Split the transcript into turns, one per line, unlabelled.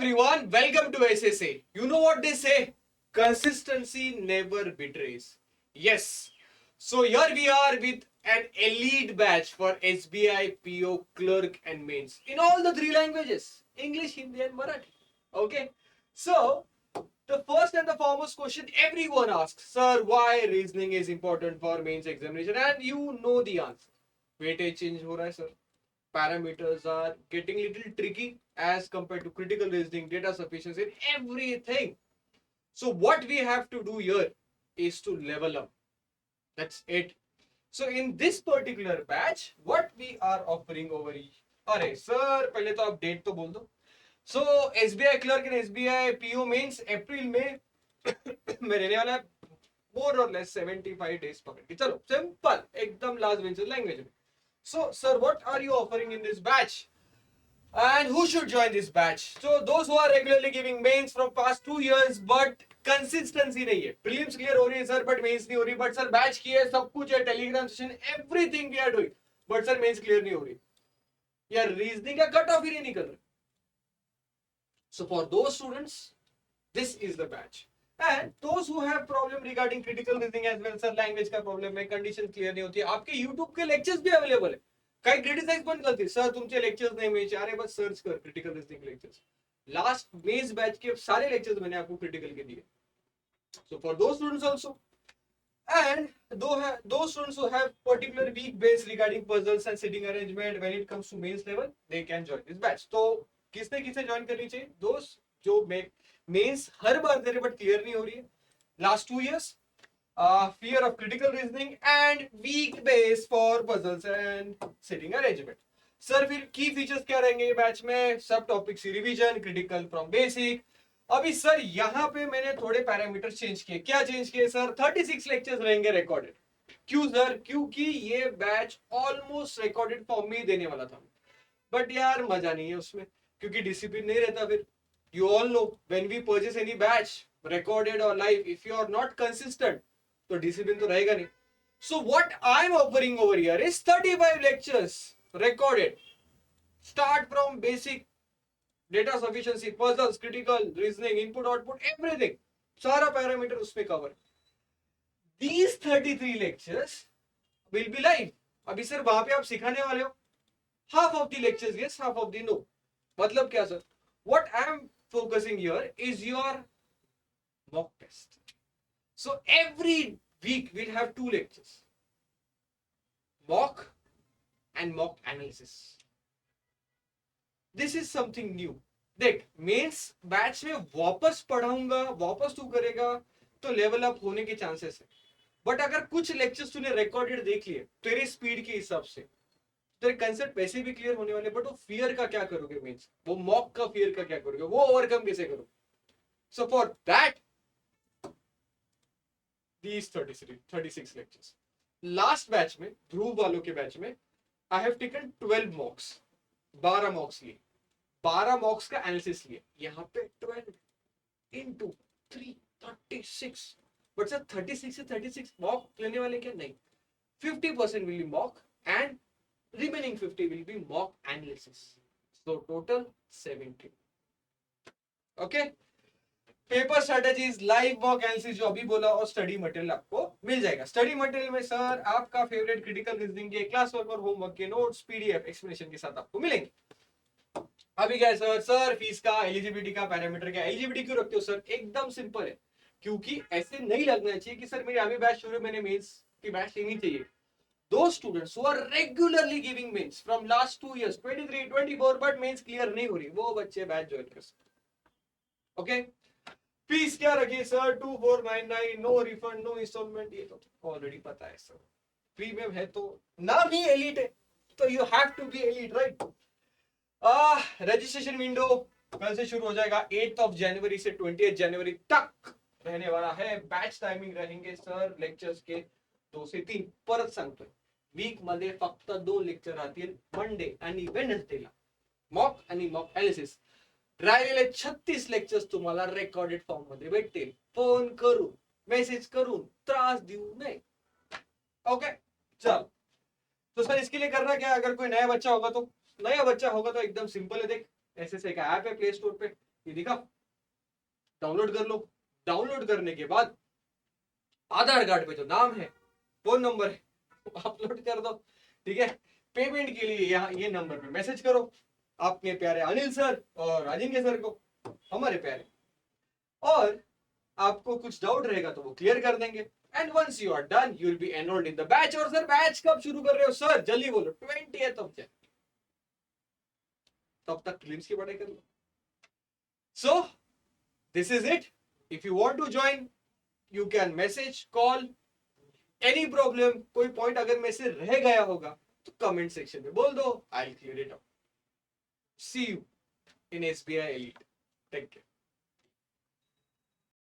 everyone, welcome to SSA. You know what they say? Consistency never betrays. Yes. So here we are with an elite batch for SBI, PO, clerk and mains in all the three languages, English, Hindi and Marathi. Okay. So the first and the foremost question everyone asks, sir, why reasoning is important for mains examination? And you know the answer. Weightage change हो रहा है sir. Parameters are getting little tricky as compared to critical reasoning, data sufficiency, everything. So what we have to do here is to level up. That's it. So in this particular batch, what we are offering over here. अरे sir पहले तो आप date तो बोल दो. So SBI clerk and SBI PO means अप्रैल में में रहने वाला है more or less 75 days पकड़ के चलो सिंपल एकदम लास्ट बेंचर लैंग्वेज में. So sir, what are you offering in this batch? And who should join this batch? So those who are regularly giving mains from past 2 years but consistency नहीं है. Prelims clear हो रही है sir but mains नहीं हो रही. But sir batch की है सब कुछ है telegram session everything we are doing. But sir mains clear नहीं हो रही. यार reasoning का cut off ही नहीं निकल रहा. So for those students, this is the batch. And those who have problem regarding critical reasoning as well, sir language का problem है, condition clear नहीं होती है, आपके YouTube के lectures भी available है. काही क्रिटिसाइज पण करते सर तुमचे लेक्चर्स नहीं मिले. अरे बस सर्च कर critical reasoning lectures. Last mains batch के सारे लेक्चर्स मैंने आपको क्रिटिकल के दिए. So for those students also and those students who have particular weak base regarding puzzles and sitting arrangement when it comes to mains level, they can join this batch. तो किसने किसने join करनी चाहिए? दोस्त जो mains हर बार दे रहे but clear नहीं हो रही है, last 2 years, fear of critical reasoning and weak base for puzzles and sitting arrangement. Sir फिर की फीचर्स क्या रहेंगे बैच में? सब topics revision, critical from basic. अभी सर यहाँ पे मैंने थोड़े पैरामीटर चेंज किए. क्या चेंज किए सर? 36 लेक्चर्स रहेंगे रिकॉर्डेड. क्यों सर? क्योंकि ये बैच ऑलमोस्ट रिकॉर्डेड फॉर्म में ही देने वाला था, बट यार मजा नहीं है उसमें क्योंकि डिसिप्लिन नहीं रहता. फिर you all know when we purchase any batch recorded or live, if you are not consistent तो डिसिप्लिन तो रहेगा नहीं. So what I am offering over here is 35 lectures recorded, start from basic, data sufficiency, puzzles, critical reasoning, input output, everything, सारा parameter उसमें cover. these 33 lectures will be live. अभी sir वहां पे आप सिखाने वाले हो half of the lectures yes, half of the no. मतलब क्या sir? what I am focusing here is your mock test. So every week we'll have 2 lectures, mock and mock analysis. This is something new. देख mains batch में वापस पढ़ाऊंगा, वापस तू करेगा तो लेवल अप होने के चांसेस है. बट अगर कुछ लेक्चर्स तूने रिकॉर्डेड देख लिए तेरे स्पीड के हिसाब से, तेरे कंसेप्ट वैसे भी क्लियर होने वाले. बट वो फियर का क्या करोगे मेंस, वो मॉक का फियर का क्या करोगे, वो ओवरकम कैसे करोगे? So for that these 36 lectures. Last batch में, ध्रुव वालों के बैच में, आई हैव टेकन 12 मॉक्स, 12 मॉक्स लिए, 12 मॉक्स का एनालिसिस लिए. यहाँ पे 12 into 3 36. बट सर 36 से 36 मॉक लेने वाले क्या? नहीं, 50% will be mock and remaining 50 will be mock analysis. So total 70. Okay. Paper strategies, live mock analysis जो अभी बोला, और स्टडी मटेरियल आपको मिल जाएगा. स्टडी मटेरियल में सर आपका फेवरेट क्रिटिकल रीजनिंग के क्लास वर्क और होमवर्क के नोट्स पीडीएफ एक्सप्लेनेशन के साथ आपको मिलेंगे. अभी क्या है सर फीस का, एलिजिबिलिटी का, पैरामीटर क्या? एलिजिबिलिटी क्यों रखते हो सर? एकदम सिंपल है, क्योंकि ऐसे नहीं लगना चाहिए कि सर मेरी अभी बैच शुरू, मैंने मेंस की बैच लेनी चाहिए. Those students who are regularly giving mains from last 2 years 23 24 but mains clear नहीं हो रही, वो बच्चे बैच ज्वाइन कर सकते. ओके. फीस क्या रखिए sir? 2499, no refund, no installment. ये तो ऑलरेडी पता है सर, प्रीमियम है तो नाम ही एलीट है तो you have to be elite, right? Registration window कल से शुरू हो जाएगा. 8 जनवरी से 20 जनवरी तक रहने वाला है. बैच टाइमिंग रहेंगे सर लेक्चर्स के 2 से 3. परत सांगतोय, वीक मध्ये फक्त 2 लेक्चर राहतील, मंडे आणि वेडनेसडेला मॉक आणि मॉक एनालिसिस. राहिलेले 36 लेक्चर्स तुम्हाला रेकॉर्डेड फॉर्म मध्ये भेटतील. फोन करून, मेसेज करून त्रास देऊ नये. ओके चल. तो सर इसके लिए करना क्या है? अगर कोई नया बच्चा होगा तो एकदम सिंपल है. देख एसएसए का ऐप है प्ले स्टोर पे, ये दिखा, डाउनलोड कर लो। डाउनलोड करने के बाद आधार कार्ड पे जो नाम है, फोन नंबर है, अपलोड कर दो। ठीक है, पेमेंट के लिए यहाँ ये नंबर पे मैसेज करो अपने प्यारे अनिल सर और राजेंद्र सर को, हमारे प्यारे, और आपको कुछ डाउट रहेगा तो वो क्लियर कर देंगे। And once you are done you will be enrolled in the batch. और सर बैच कब शुरू कर रहे हो सर, जल्दी बोलो। 20th ऑफ जनवरी, तब तक फिल्म्स की पढ़ाई कर लो। So this is it. If you want to join you can message, call, any problem, कोई पॉइंट अगर में से रह गया होगा तो कमेंट सेक्शन में बोल दो, I will clear it out. See you in SBI Elite. Take care.